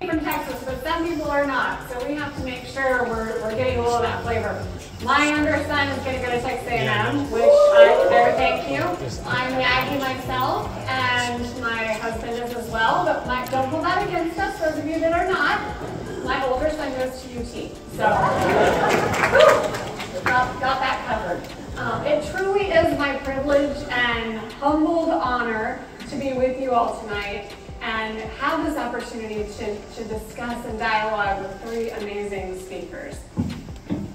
From Texas, but some people are not, so we have to make sure we're getting a little of that flavor. My younger son is going to go to Texas A&M, which thank you. I'm an Aggie myself, and my husband is as well, but don't hold that against us, those of you that are not. My older son goes to UT, so got that covered. It truly is my privilege and humbled honor to be with you all tonight and have this opportunity to discuss and dialogue with three amazing speakers.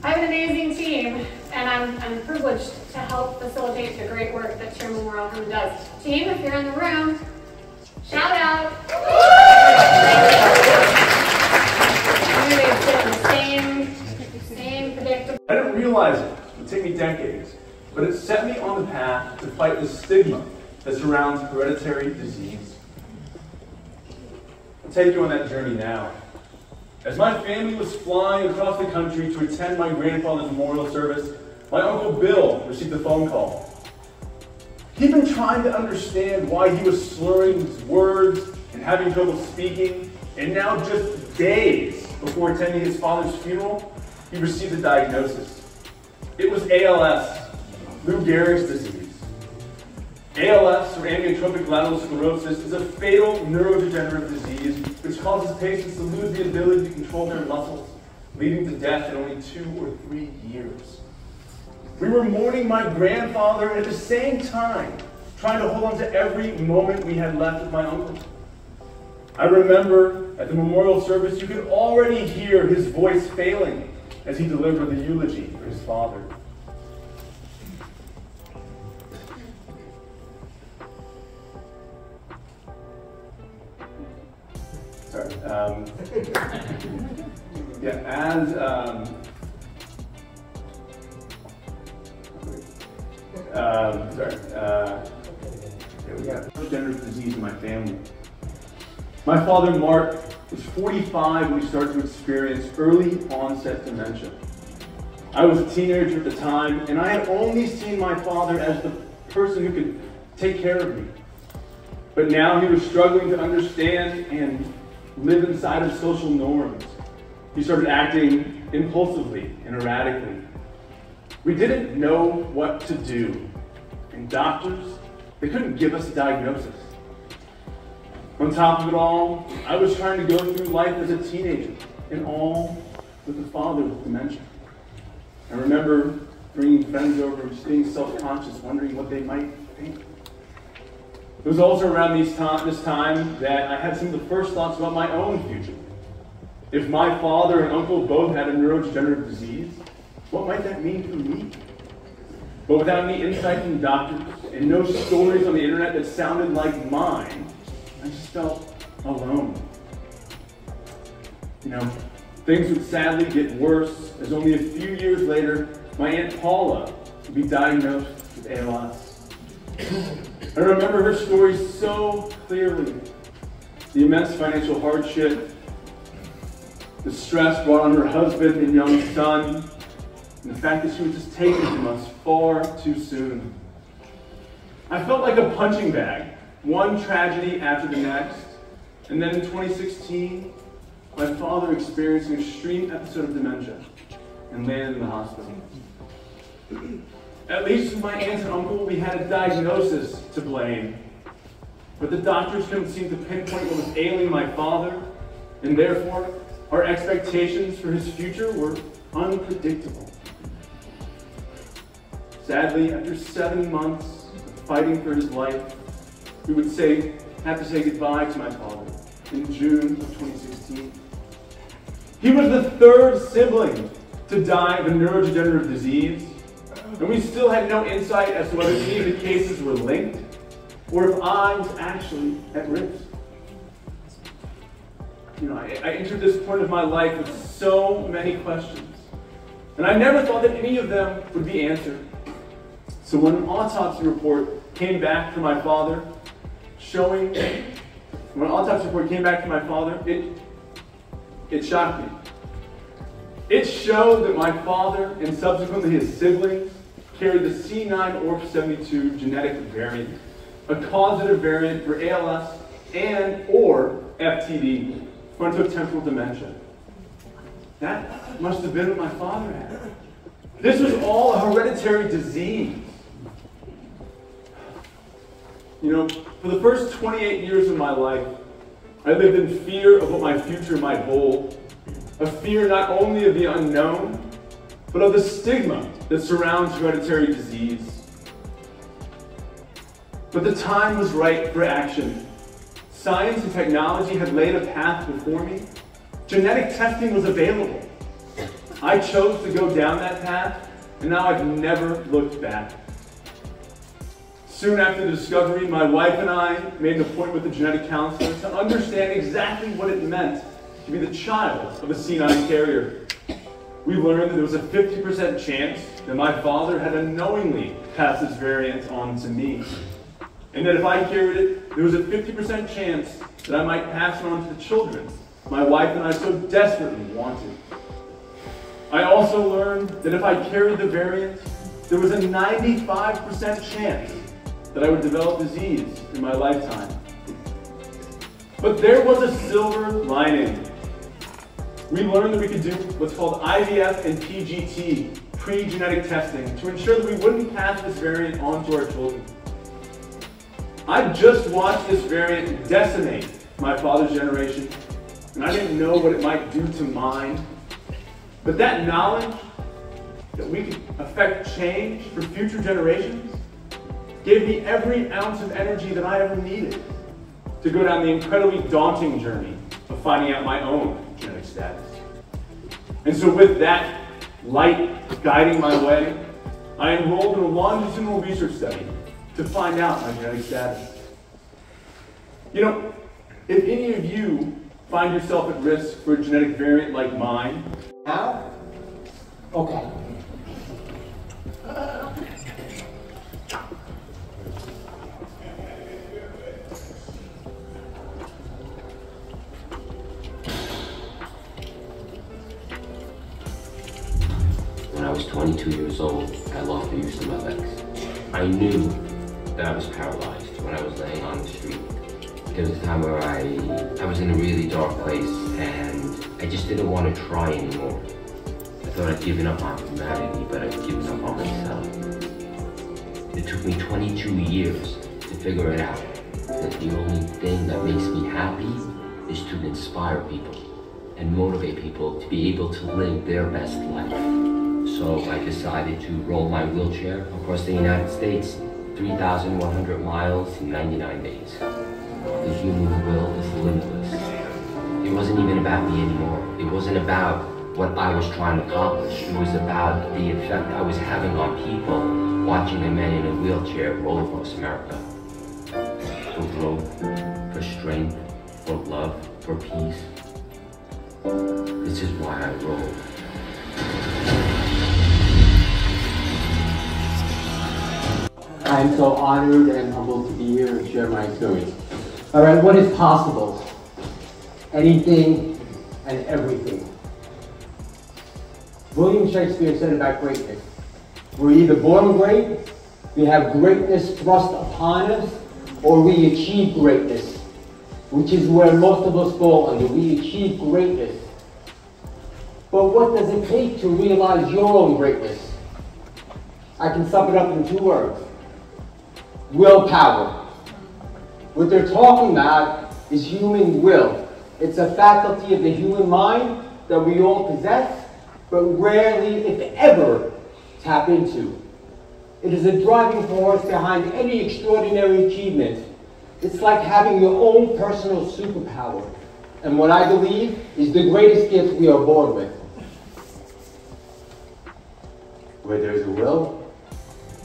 I have an amazing team, and I'm privileged to help facilitate the great work that Chair Memorial Home does. Team, if you're in the room, shout out. Same predictable. I didn't realize it. It would take me decades, but it set me on the path to fight the stigma that surrounds hereditary disease. I'll take you on that journey now. As my family was flying across the country to attend my grandfather's memorial service, my Uncle Bill received a phone call. He'd been trying to understand why he was slurring his words and having trouble speaking, and now just days before attending his father's funeral, he received a diagnosis. It was ALS, Lou Gehrig's disease. ALS, or amyotrophic lateral sclerosis, is a fatal neurodegenerative disease which causes patients to lose the ability to control their muscles, leading to death in only 2 or 3 years. We were mourning my grandfather and at the same time trying to hold on to every moment we had left with my uncle. I remember at the memorial service you could already hear his voice failing as he delivered the eulogy for his father. Sorry. We got neurodegenerative disease in my family. My father, Mark, was 45 when he started to experience early onset dementia. I was a teenager at the time, and I had only seen my father as the person who could take care of me. But now he was struggling to understand and live inside of social norms. He started acting impulsively and erratically. We didn't know what to do, and doctors, they couldn't give us a diagnosis. On top of it all, I was trying to go through life as a teenager, and all with a father with dementia. I remember bringing friends over, just being self-conscious, wondering what they might think. It was also around this time that I had some of the first thoughts about my own future. If my father and uncle both had a neurodegenerative disease, what might that mean for me? But without any insight from doctors and no stories on the internet that sounded like mine, I just felt alone. You know, things would sadly get worse as only a few years later, my Aunt Paula would be diagnosed with ALS. I remember her story so clearly. The immense financial hardship, the stress brought on her husband and young son, and the fact that she was just taken from us far too soon. I felt like a punching bag, one tragedy after the next, and then in 2016, my father experienced an extreme episode of dementia and landed in the hospital. At least with my aunt and uncle, we had a diagnosis to blame. But the doctors couldn't seem to pinpoint what was ailing my father, and therefore, our expectations for his future were unpredictable. Sadly, after 7 months of fighting for his life, we would have to say goodbye to my father in June of 2016. He was the third sibling to die of a neurodegenerative disease, and we still had no insight as to whether any of the cases were linked or if I was actually at risk. You know, I entered this point of my life with so many questions, and I never thought that any of them would be answered. So when an autopsy report came back to my father, it shocked me. It showed that my father and subsequently his siblings carried the C9orf72 genetic variant, a causative variant for ALS and/or FTD. frontotemporal dementia. That must have been what my father had. This was all a hereditary disease. You know, for the first 28 years of my life, I lived in fear of what my future might hold, a fear not only of the unknown, but of the stigma that surrounds hereditary disease. But the time was right for action. Science and technology had laid a path before me. Genetic testing was available. I chose to go down that path, and now I've never looked back. Soon after the discovery, my wife and I made an appointment with a genetic counselor to understand exactly what it meant to be the child of a C9 carrier. We learned that there was a 50% chance that my father had unknowingly passed this variant on to me, and that if I carried it, there was a 50% chance that I might pass it on to the children my wife and I so desperately wanted. I also learned that if I carried the variant, there was a 95% chance that I would develop disease in my lifetime. But there was a silver lining. We learned that we could do what's called IVF and PGT, pre-genetic testing, to ensure that we wouldn't pass this variant on to our children. I just watched this variant decimate my father's generation, and I didn't know what it might do to mine. But that knowledge that we could affect change for future generations gave me every ounce of energy that I ever needed to go down the incredibly daunting journey of finding out my own genetic status. And so with that light guiding my way, I enrolled in a longitudinal research study to find out my genetic status. You know, if any of you find yourself at risk for a genetic variant like mine. Now? Okay. When I was 22 years old, I lost the use of my legs. I knew that I was paralyzed when I was laying on the street. There was a time where I was in a really dark place and I just didn't want to try anymore. I thought I'd given up on humanity, but I'd given up on myself. It took me 22 years to figure it out, that the only thing that makes me happy is to inspire people and motivate people to be able to live their best life. So I decided to roll my wheelchair across the United States, 3,100 miles in 99 days. The human will is limitless. It wasn't even about me anymore. It wasn't about what I was trying to accomplish. It was about the effect I was having on people watching a man in a wheelchair roll across America. For growth, for strength, for love, for peace. This is why I roll. I'm so honored and humbled to be here and share my experience. All right, what is possible? Anything and everything. William Shakespeare said about greatness, we're either born great, we have greatness thrust upon us, or we achieve greatness, which is where most of us fall under. We achieve greatness. But what does it take to realize your own greatness? I can sum it up in 2 words. Willpower. What they're talking about is human will. It's a faculty of the human mind that we all possess, but rarely, if ever, tap into. It is a driving force behind any extraordinary achievement. It's like having your own personal superpower, and what I believe is the greatest gift we are born with. Where there's a will,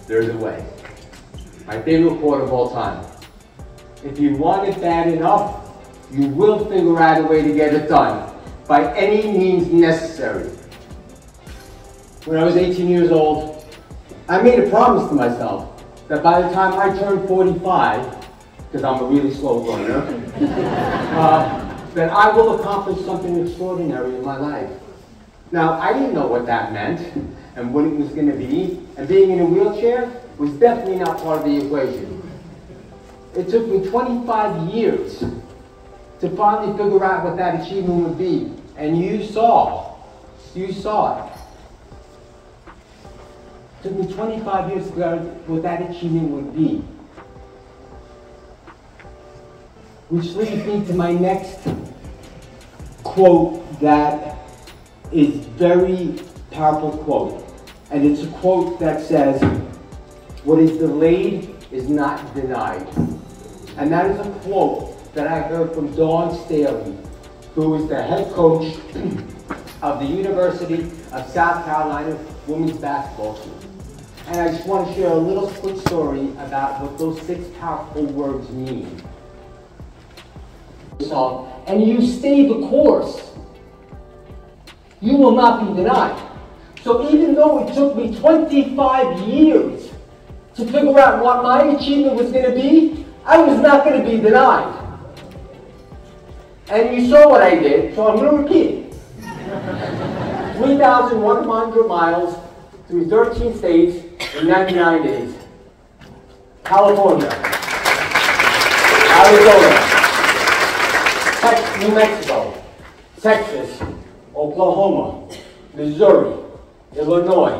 there's a way. My favorite quote of all time. If you want it bad enough, you will figure out a way to get it done, by any means necessary. When I was 18 years old, I made a promise to myself that by the time I turned 45, because I'm a really slow learner, that I will accomplish something extraordinary in my life. Now, I didn't know what that meant and what it was going to be, and being in a wheelchair was definitely not part of the equation. It took me 25 years to finally figure out what that achievement would be. And you saw it. It took me 25 years to figure out what that achievement would be. Which leads me to my next quote that is very powerful quote. And it's a quote that says, "What is delayed is not denied." And that is a quote that I heard from Dawn Staley, who is the head coach of the University of South Carolina women's basketball team. And I just want to share a little quick story about what those 6 powerful words mean. And you stay the course, you will not be denied. So even though it took me 25 years to figure out what my achievement was going to be, I was not going to be denied. And you saw what I did, so I'm going to repeat it. 3,100 miles through 13 states in 99 days. California, Arizona, New Mexico, Texas, Oklahoma, Missouri, Illinois,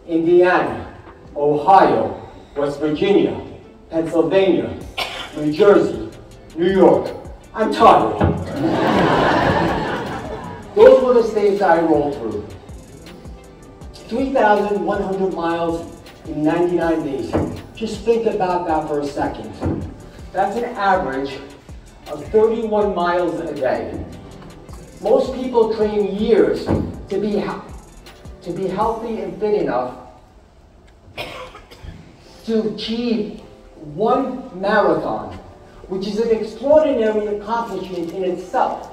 Indiana, Ohio, West Virginia, Pennsylvania, New Jersey, New York. I'm tired. Those were the states I rolled through. 3,100 miles in 99 days. Just think about that for a second. That's an average of 31 miles a day. Most people train years to be healthy and fit enough to achieve one marathon, which is an extraordinary accomplishment in itself.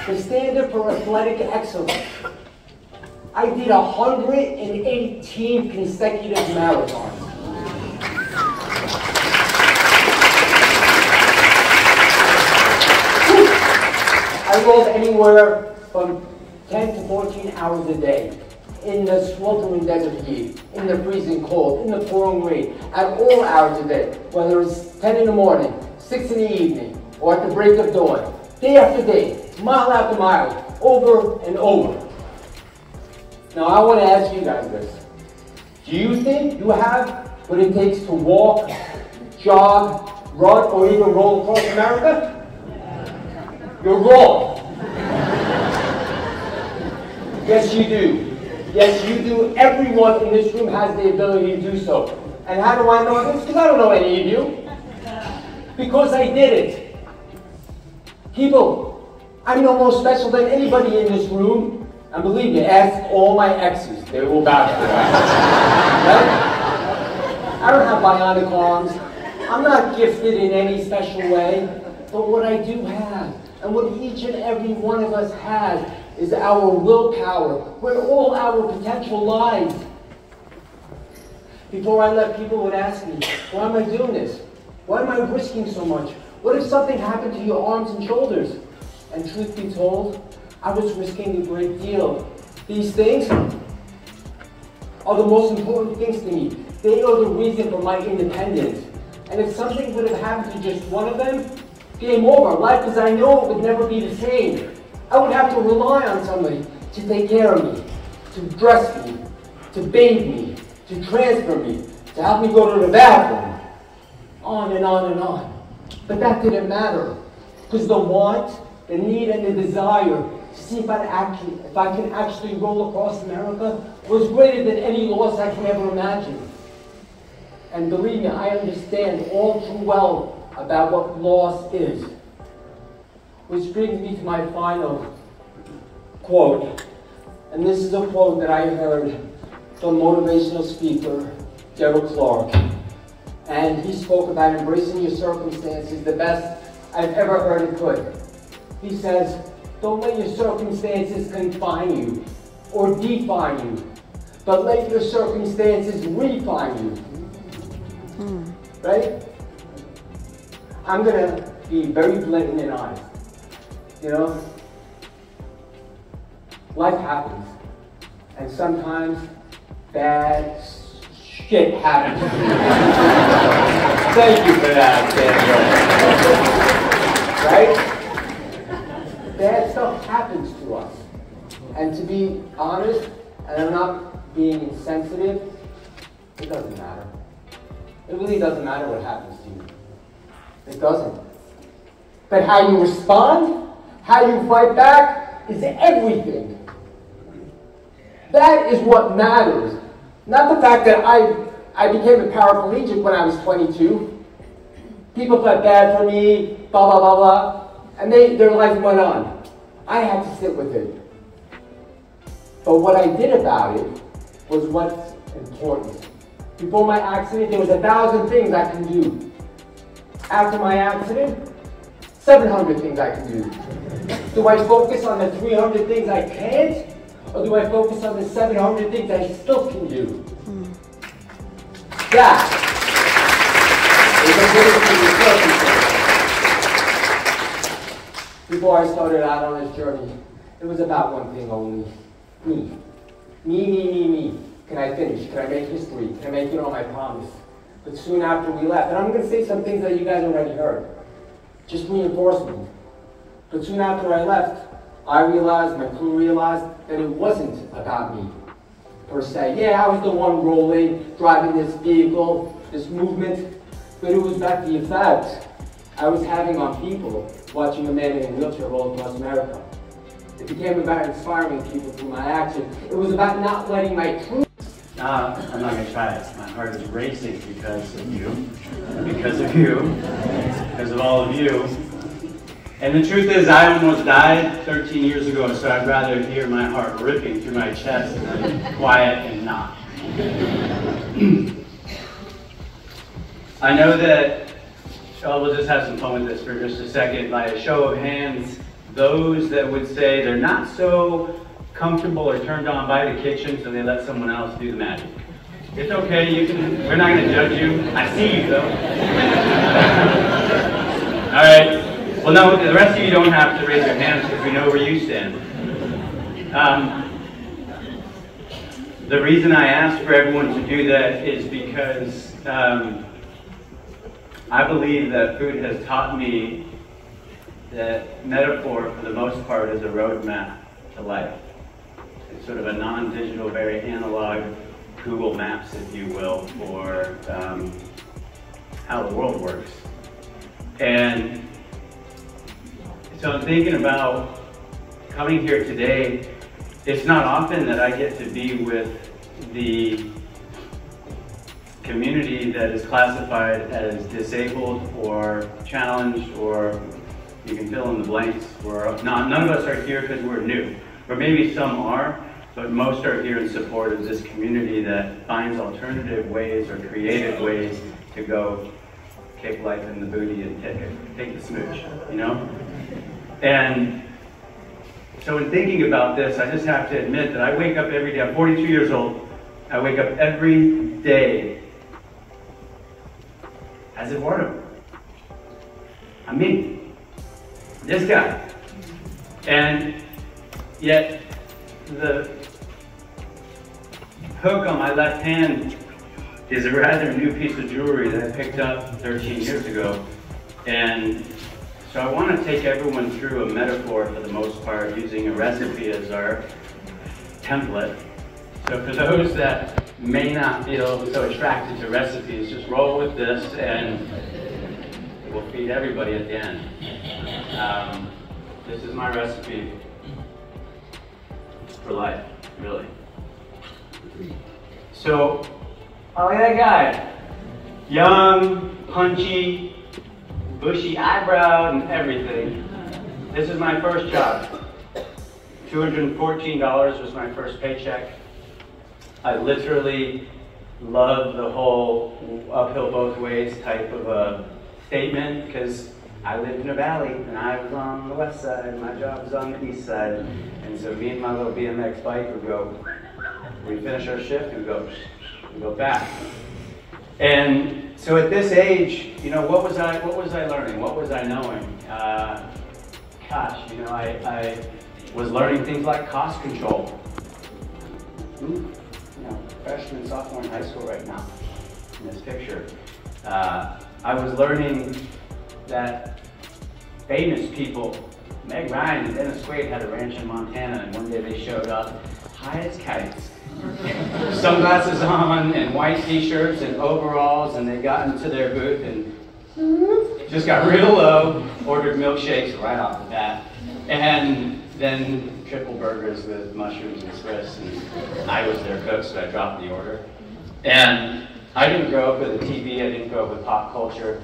The standard for athletic excellence. I did 118 consecutive marathons. I rolled anywhere from 10 to 14 hours a day in the sweltering desert heat, in the freezing cold, in the pouring rain, at all hours a day, whether it's 10 in the morning, 6 in the evening, or at the break of dawn, day after day, mile after mile, over and over. Now I want to ask you guys this. Do you think you have what it takes to walk, jog, run, or even roll across America? You're wrong. Yes, you do. Yes, you do. Everyone in this room has the ability to do so. And how do I know this? Because I don't know any of you. Because I did it. People, I'm no more special than anybody in this room. And believe me, ask all my exes. They will vouch for that. Right? I don't have bionic arms. I'm not gifted in any special way. But what I do have, and what each and every one of us has, is our willpower, where all our potential lies. Before I left, people would ask me, why am I doing this? Why am I risking so much? What if something happened to your arms and shoulders? And truth be told, I was risking a great deal. These things are the most important things to me. They are the reason for my independence. And if something would have happened to just one of them, game over. Life as I know it would never be the same. I would have to rely on somebody to take care of me, to dress me, to bathe me, to transfer me, to help me go to the bathroom. On and on and on. But that didn't matter. Because the want, the need, and the desire to see if I can actually roll across America was greater than any loss I can ever imagine. And believe me, I understand all too well about what loss is. Which brings me to my final quote. And this is a quote that I heard from motivational speaker Derek Clark. And he spoke about embracing your circumstances the best I've ever heard it put. He says, don't let your circumstances confine you or define you, but let your circumstances refine you. Right? I'm going to be very blatant and honest. You know, life happens, and sometimes bad shit happens. Thank you for that, Daniel. Right? bad stuff happens to us. And to be honest, and I'm not being insensitive, it doesn't matter. It really doesn't matter what happens to you. It doesn't. But how you respond, how you fight back, is everything. That is what matters. Not the fact that I became a paraplegic when I was 22. People felt bad for me, blah, blah, blah, blah. And their life went on. I had to sit with it. But what I did about it was what's important. Before my accident, there was 1,000 things I can do. After my accident, 700 things I can do. Do I focus on the 300 things I can't? Or do I focus on the 700 things I still can do? That is the biggest circumstance. Before I started out on this journey, it was about one thing only. Me. Me, me, me, me. Can I finish? Can I make history? Can I make good on my promise? But soon after we left, and I'm going to say some things that you guys already heard, just reinforcement. But soon after I left, I realized, my crew realized, that it wasn't about me, per se. Yeah, I was the one rolling, driving this vehicle, this movement, but it was about the effect I was having on people watching a man in a wheelchair roll across America. It became about inspiring people through my action. It was about not letting my truth. I'm not going to try it. My heart is racing because of you, because of you, because of all of you. And the truth is, I almost died 13 years ago, so I'd rather hear my heart ripping through my chest than quiet and not. I know that, we'll just have some fun with this for just a second. By a show of hands, those that would say they're not so comfortable or turned on by the kitchen, so they let someone else do the magic. It's okay, we're not going to judge you. I see you though. All right. Well, no, the rest of you don't have to raise your hands because we know where you stand. The reason I asked for everyone to do that is because I believe that food has taught me that metaphor, for the most part, is a roadmap to life. It's sort of a non-digital, very analog Google Maps, if you will, for how the world works. And so I'm thinking about coming here today. It's not often that I get to be with the community that is classified as disabled or challenged, or you can fill in the blanks. None of us are here because we're new, or maybe some are, but most are here in support of this community that finds alternative ways or creative ways to go kick life in the booty and take the smooch, you know? And so in thinking about this, I just have to admit that I wake up every day. I'm 42 years old. I wake up every day as Eduardo. I'm me. This guy. And yet the hook on my left hand is a rather new piece of jewelry that I picked up 13 years ago. And so I want to take everyone through a metaphor for the most part, using a recipe as our template. So for those that may not feel so attracted to recipes, just roll with this and we'll feed everybody at the end. This is my recipe for life, really. So, oh, look at that guy. Young, punchy, bushy eyebrow and everything. This is my first job. $214 was my first paycheck. I literally love the whole uphill both ways type of a statement, because I lived in a valley and I was on the west side and my job was on the east side. And so me and my little BMX bike would go, we finish our shift, we go back. And so at this age, you know, what was I learning? What was I knowing? Gosh, you know, I was learning things like cost control. You know, freshman, sophomore in high school right now, in this picture. I was learning that famous people Meg Ryan and Dennis Quaid had a ranch in Montana, and one day they showed up, high as kites, sunglasses on, and white t-shirts and overalls, and they got into their booth and just got real low, ordered milkshakes right off the bat, and then triple burgers with mushrooms and Swiss, and I was their cook, so I dropped the order. And I didn't grow up with a TV, I didn't grow up with pop culture.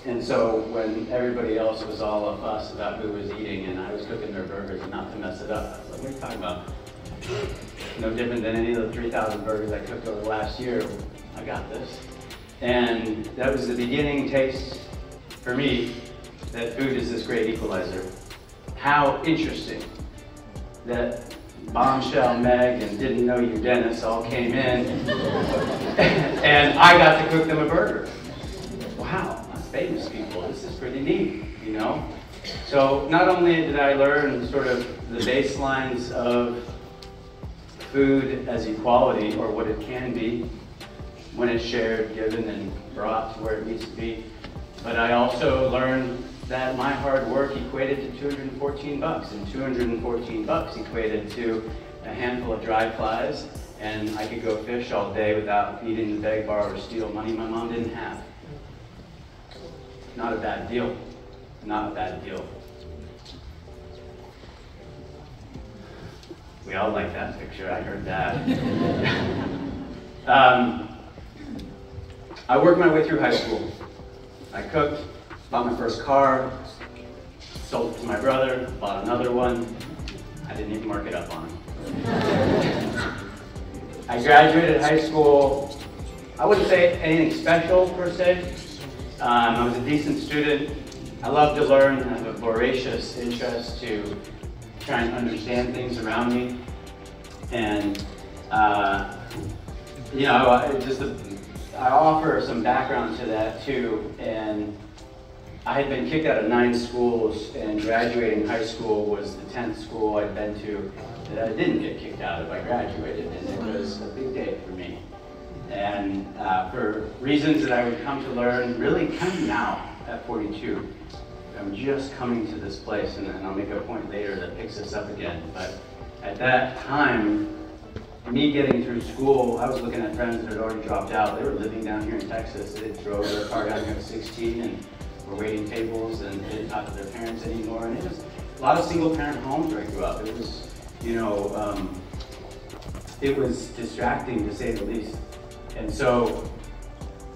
And so when everybody else was all a fuss about who was eating and I was cooking their burgers and not to mess it up, I was like, what are you talking about? No different than any of the 3,000 burgers I cooked over the last year. I got this. And that was the beginning taste for me that food is this great equalizer. How interesting that Bombshell Meg and Didn't Know You Dennis all came in and I got to cook them a burger. Wow. Famous people, this is pretty neat, you know? So not only did I learn sort of the baselines of food as equality, or what it can be when it's shared, given, and brought to where it needs to be, but I also learned that my hard work equated to 214 bucks, and 214 bucks equated to a handful of dry flies, and I could go fish all day without needing to beg, borrow, or steal money my mom didn't have. Not a bad deal. Not a bad deal. We all like that picture, I heard that. I worked my way through high school. I cooked, bought my first car, sold it to my brother, bought another one. I didn't even mark it up on him. I graduated high school, I wouldn't say anything special per se. I was a decent student. I love to learn. I have a voracious interest to try and understand things around me. And, you know, I offer some background to that too. And I had been kicked out of 9 schools, and graduating high school was the 10th school I'd been to that I didn't get kicked out of. I graduated, and it was a big day for me. And for reasons that I would come to learn, really kind of now at 42, I'm just coming to this place, and I'll make a point later that picks us up again. But at that time, me getting through school, I was looking at friends that had already dropped out. They were living down here in Texas. They drove their car down here at 16 and were waiting tables and didn't talk to their parents anymore. And it was a lot of single-parent homes where I grew up. It was, you know, it was distracting to say the least. And so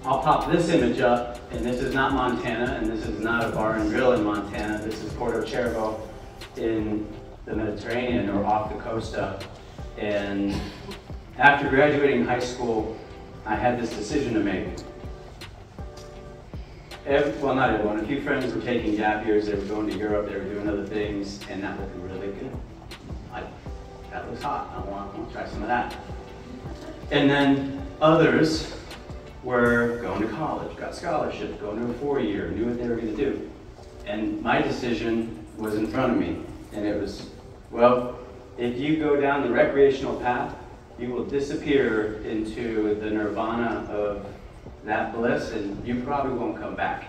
I'll pop this image up, and this is not Montana, and this is not a bar and grill in Montana. This is Porto Cervo in the Mediterranean, or off the costa. And after graduating high school, I had this decision to make. Well, not everyone. A few friends were taking gap years. They were going to Europe. They were doing other things, and that looked really good. That looks hot. I want to try some of that. And then others were going to college, got scholarships, going to a 4-year, knew what they were going to do. And my decision was in front of me, and it was, well, if you go down the recreational path, you will disappear into the nirvana of that bliss, and you probably won't come back.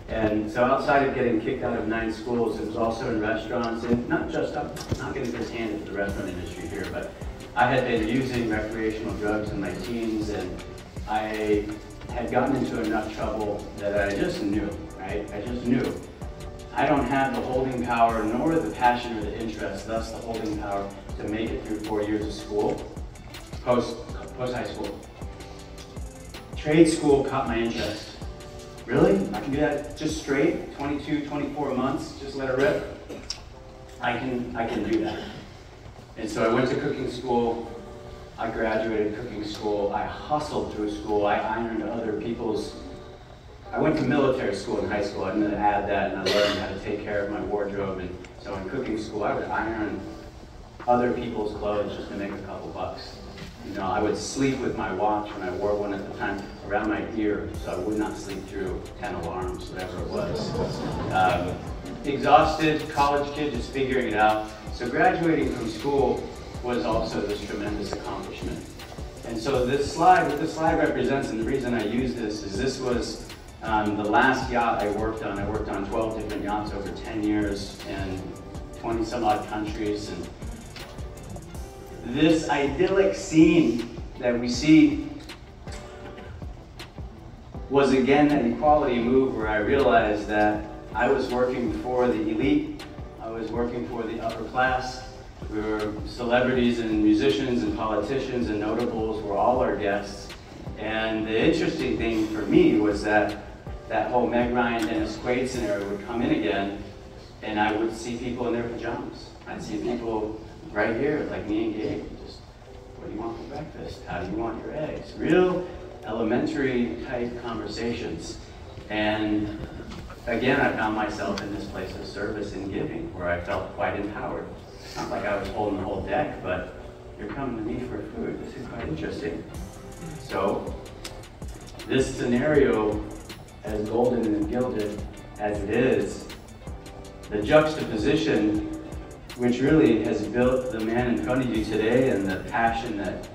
And so outside of getting kicked out of 9 schools, it was also in restaurants, and not just, I'm not going to just hand it to the restaurant industry here, but I had been using recreational drugs in my teens, and I had gotten into enough trouble that I just knew, right? I just knew. I don't have the holding power, nor the passion or the interest, thus the holding power, to make it through 4 years of school, post high school. Trade school caught my interest. Really? I can do that just straight, 22, 24 months, just let it rip? I can do that. And so I went to cooking school. I graduated cooking school. I hustled through school. I ironed other people's. I went to military school in high school. I'm going to add that, and I learned how to take care of my wardrobe. And so in cooking school, I would iron other people's clothes just to make a couple bucks. You know, I would sleep with my watch when I wore one at the time around my ear, so I would not sleep through 10 alarms, whatever it was. Exhausted, college kid, just figuring it out. So graduating from school was also this tremendous accomplishment. And so this slide, what this slide represents, and the reason I use this is this was The last yacht I worked on 12 different yachts over 10 years in 20 some odd countries. And this idyllic scene that we see was again an equality move where I realized that I was working for the elite, I was working for the upper class. We were celebrities and musicians and politicians and notables were all our guests. And the interesting thing for me was that that whole Meg Ryan, Dennis Quaid scenario would come in again, and I would see people in their pajamas. I'd see people right here, like me and Gabe, just, what do you want for breakfast? How do you want your eggs? Real elementary type conversations. And again, I found myself in this place of service and giving where I felt quite empowered. It's not like I was holding the whole deck, but you're coming to me for food. This is quite interesting. So this scenario, as golden and gilded as it is, the juxtaposition which really has built the man in front of you today and the passion that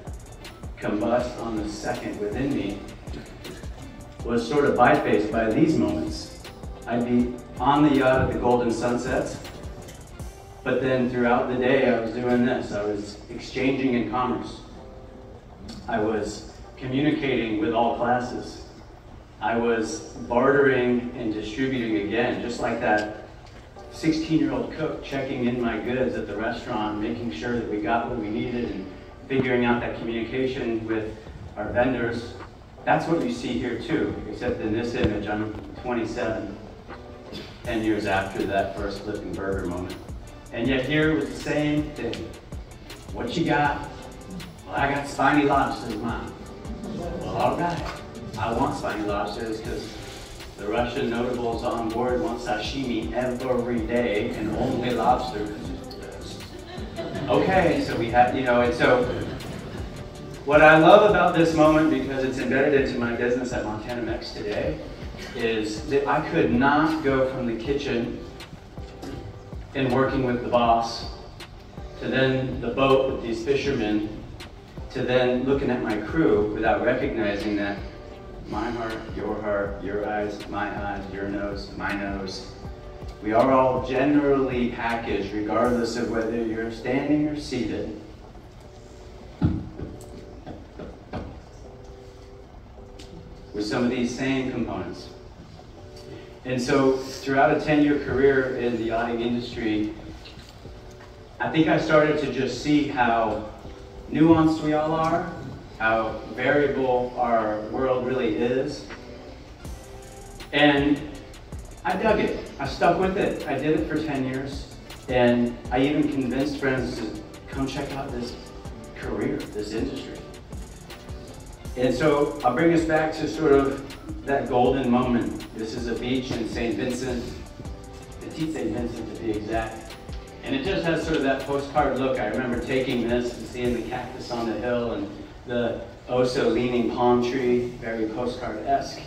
combusts on the second within me was sort of bypaced by these moments. I'd be on the yacht at the golden sunsets, but then throughout the day I was doing this. I was exchanging in commerce. I was communicating with all classes. I was bartering and distributing again, just like that 16-year-old cook checking in my goods at the restaurant, making sure that we got what we needed and figuring out that communication with our vendors. That's what you see here too, except in this image, I'm 27, 10 years after that first flipping burger moment. And yet here was the same thing. What you got? Well, I got spiny lobsters, Mom. Well, all right. I want spiny lobsters because the Russian notables on board want sashimi every day and only lobster because it's the best. Okay, so we have, and so what I love about this moment, because it's embedded into my business at Montana Mex today, is that I could not go from the kitchen and working with the boss to then the boat with these fishermen to then looking at my crew without recognizing that my heart, your eyes, my eyes, your nose, my nose. We are all generally packaged regardless of whether you're standing or seated. With some of these same components. And so throughout a 10-year career in the yachting industry, I think I started to just see how nuanced we all are, how variable our world really is. And I dug it. I stuck with it. I did it for 10 years. And I even convinced friends to come check out this career, this industry. And so I'll bring us back to sort of that golden moment. This is a beach in St. Vincent, Petit St. Vincent to be exact. And it just has sort of that postcard look. I remember taking this and seeing the cactus on the hill and the oh-so leaning palm tree, very postcard-esque.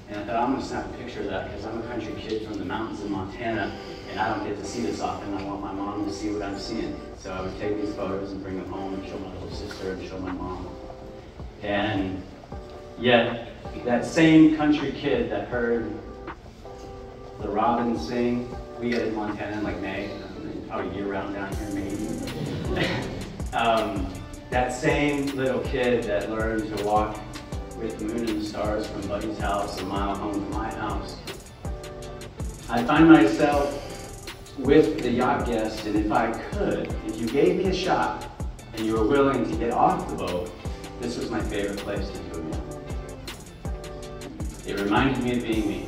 And I thought, I'm gonna snap a picture of that because I'm a country kid from the mountains of Montana and I don't get to see this often. I want my mom to see what I'm seeing. So I would take these photos and bring them home and show my little sister and show my mom. And yet, that same country kid that heard the robins sing, we get it in Montana in like May, probably year-round down here maybe. That same little kid that learned to walk with the moon and the stars from Buddy's house a mile home from my house. I find myself with the yacht guest, and if I could, if you gave me a shot and you were willing to get off the boat, this was my favorite place to do a meal. It reminded me of being me.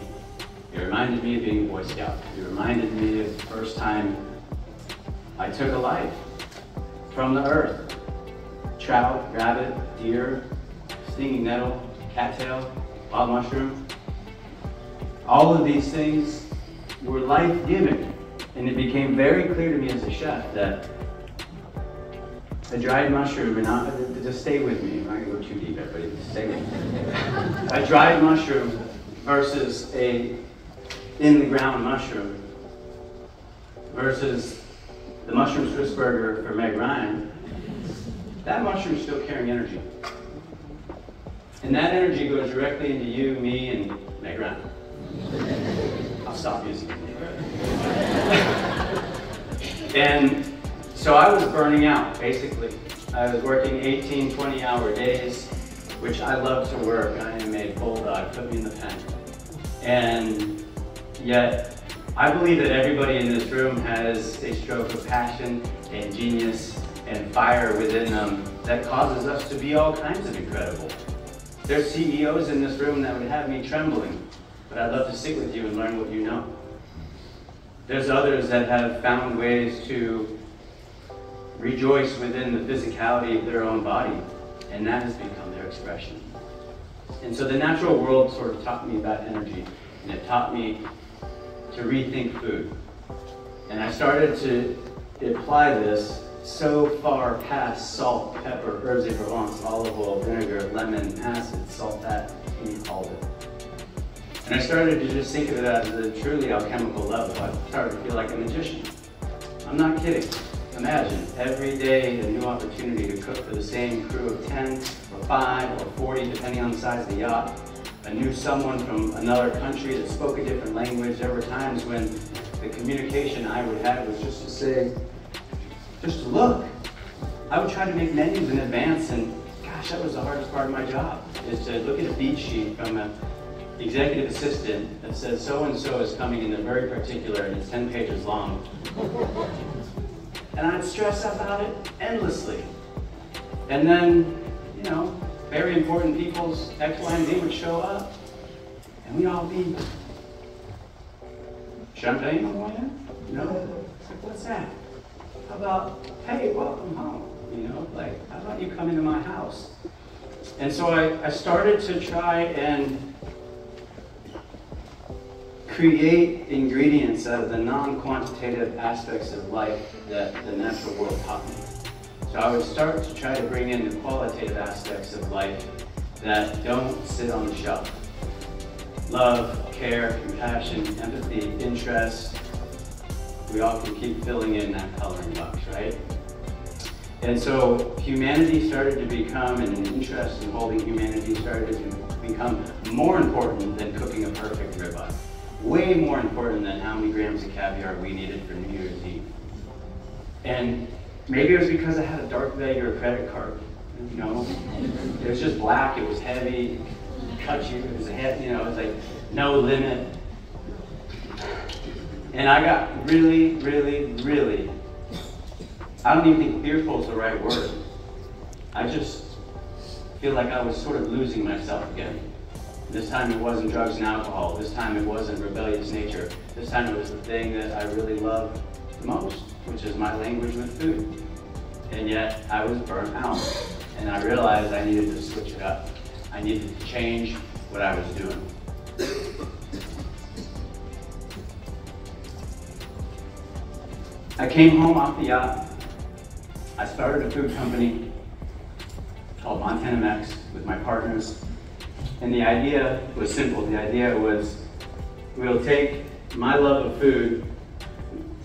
It reminded me of being a Boy Scout. It reminded me of the first time I took a life from the earth. Trout, rabbit, deer, stinging nettle, cattail, wild mushroom. All of these things were life-giving. And it became very clear to me as a chef that a dried mushroom, and not, just stay with me, I'm not gonna go too deep, everybody, just stay with me. A dried mushroom versus a in-the-ground mushroom versus the mushroom Swiss burger for Meg Ryan, that mushroom is still carrying energy. And that energy goes directly into you, me, and Meg Ryan. I'll stop using it. And so I was burning out, basically. I was working 18, 20-hour days, which I love to work. I am a bulldog, put me in the pen. And yet, I believe that everybody in this room has a stroke of passion and genius and fire within them that causes us to be all kinds of incredible. There's CEOs in this room that would have me trembling, but I'd love to sit with you and learn what you know. There's others that have found ways to rejoice within the physicality of their own body, and that has become their expression. And so the natural world sort of taught me about energy, and it taught me to rethink food. And I started to apply this so far past salt, pepper, herbs de Provence, olive oil, vinegar, lemon, acid, sulfate, and all of it. And I started to just think of it as a truly alchemical level. I started to feel like a magician. I'm not kidding. Imagine every day a new opportunity to cook for the same crew of 10 or 5 or 40, depending on the size of the yacht. I knew someone from another country that spoke a different language. There were times when the communication I would have was just to say, just to look. I would try to make menus in advance, and gosh, that was the hardest part of my job, is to look at a beat sheet from an executive assistant that says so-and-so is coming in the very particular, and it's 10 pages long. And I'd stress about it endlessly. And then, you know, very important people's X, Y, and Z would show up, and we'd all be, champagne on one end? You know, it's like, what's that? How about, hey, welcome home? You know, like, how about you come into my house? And so I started to try and create ingredients out of the non-quantitative aspects of life that the natural world taught me. So I would start to try to bring in the qualitative aspects of life that don't sit on the shelf. Love, care, compassion, empathy, interest. We all can keep filling in that coloring box, right? And so humanity started to become, and an interest in holding humanity started to become more important than cooking a perfect ribeye. Way more important than how many grams of caviar we needed for New Year's Eve. And maybe it was because I had a dark Vader credit card. You know, it was just black, it was heavy, it cut you, it was a head, you know, it was like no limit. And I got really, I don't even think fearful is the right word. I just feel like I was sort of losing myself again. This time it wasn't drugs and alcohol. This time it wasn't rebellious nature. This time it was the thing that I really loved the most, which is my language with food. And yet I was burnt out. And I realized I needed to switch it up. I needed to change what I was doing. I came home off the yacht. I started a food company called Montana Mex with my partners. And the idea was simple. The idea was, we'll take my love of food,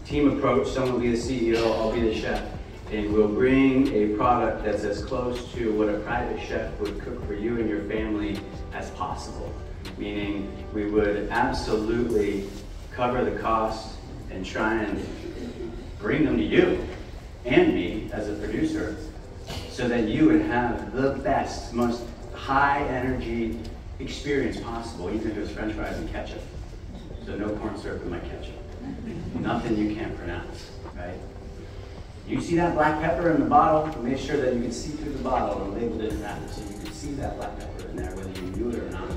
team approach, someone will be the CEO, I'll be the chef, and we'll bring a product that's as close to what a private chef would cook for you and your family as possible. Meaning, we would absolutely cover the cost and try and bring them to you and me as a producer so that you would have the best, most high energy experience possible, even if it was french fries and ketchup. So no corn syrup in my ketchup. Nothing you can't pronounce, right? You see that black pepper in the bottle, make sure that you can see through the bottle and label it in that so you can see that black pepper in there whether you knew it or not.